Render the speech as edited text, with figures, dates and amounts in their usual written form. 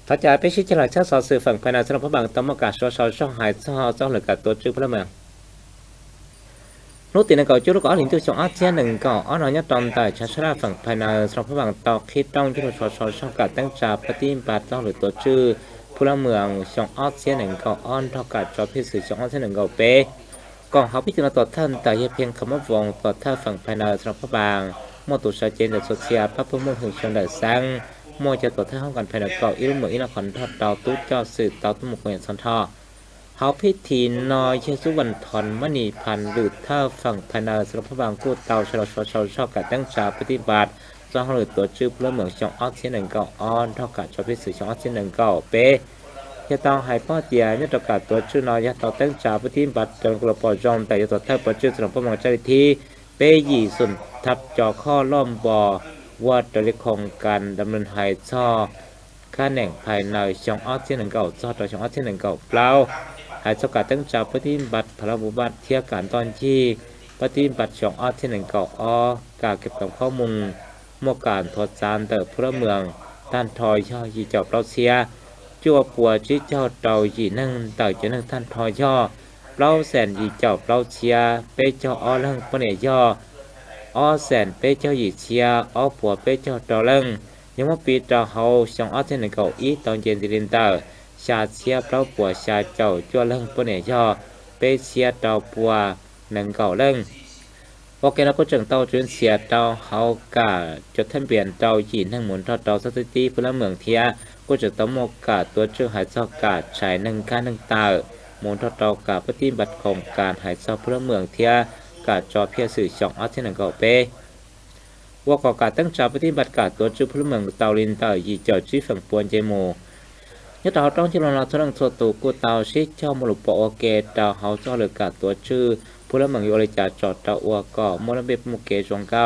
ถ้าจะไปชี้แจงชาติสอสื่อฝั่งภายในสำหรับพระบางต้องประกาศช่องหายช่องหรือกับตัวชื่อพระเมืองรู้ติดในเก่าจุดก็หลิงตัวช่องอาเซียนหนึ่งก็อ้อนอยตอนแต่ชาติฝั่งภายในสำหรับพระบางต่อคิดต้องจุดช่องการตั้งจ่าปฏิบัติต้องหรือตัวชื่อพลเมืองช่องอาเซียนหนึ่งก็อ้อนเท่ากับจอพิสื่อช่องอาเซียนหนึ่งก็เป๊ะกองเขาพิจารณาต่อท่านแต่เพียงคำว่าวงต่อท่าฝั่งภายในสำหรับพระบางมอตุชัดเจนในโซเชียลพระพุทธมงคลชนได้สร้างมอจะต่อท่าห้องกันภายในเก่าอีรุ่มเหมือนอีนครทอดดาวตุ้เจ้าสื่อดาวตุ้มงคลอย่างสันทอเขาพิธีนอยเชสุวรรณทอนมณีพันหรือท่าฝั่งภายในสำหรับพระบางกู้เตาชลชอบการตั้งชาปฏิบัติสร้างหรือตัวชื่อพลเมืองช่องออสเซียนหนึ่งเก่าออนเท่ากับจอพิสื่อช่องออสเซียนหนึ่งเก่าเป๊ะจะต้องให้พ่อเตียเนี่ยประกาศตัวชื่อนอยต่อตั้งชาปฏิบัติจนกระปอจอมแต่จะต่อท่าประชื่อสำหรับพระบางเจ้าที่เป้ยี่สุนทับจอข้อล้อมบอว่าตัวเลขของการดำเนินหายช่อค่าแหน่งภายในช่องออสเซียนหนึ่งเก่าช่อต่อช่องออสเซียนหนึ่งเก่าเปล่าหายสกัดตั้งจากปฏิบัติพระบุบัติเทียการตอนที่ปฏิบัติช่องออสเซียนหนึ่งเก่าการเก็บกับข้อมูลมวการทดสารเติบพระเมืองท่านทอยช่อยีจอบเราเสียจั่วปัวชี้เจ้าเตายีนั่งเต่าจะนั่งท่านทอยช่อเราแสนยีจอบเราเชียเป้เจ้าอ้อเรื่องปนเนย่อแสนเป้เจ้ายีเชียปัวเป้เจ้าเตาเรื่องยังว่าปีต่อเขาช่องออสเซียนหนึ่งเก่าอีตอนเย็นดินเตอร์ชาเชียเปล่าปัวชาเจ้าจั่วเรื่องปนเนย่อเป้เชียเตาปัวหนึ่งเก่าเรื่องโอเคแล้วก็จังเตาจนเสียเตาเขากะจดทะเบียนเตายีนทั้งหมุนทอดเตาสถิติพลเมืองเทียก็จะต้องโมกาตัวเชื่อหายซอกกาใช้หนึ่งการหนึ่งตาหมุนทอดเตากาปฏิบัติของการหายซอกพลเมืองเทียกาจอเพียสื่อช่องออสเทนังเก่าเป้ว่าก่อการตั้งใจปฏิบัติการตัวชื่อพลเมืองเตาลินเตายีเจ้าชีฝั่งปวนเจโมยศเราต้องที่เราทดลองตัวตัวกูเตาชิเจ้ามลุปโอเกเตาเขาเจ้าหรือกาตัวชื่อพลเมืองโยริจาจอดเตาอัวก่อมลเบบมุเกจงเก้า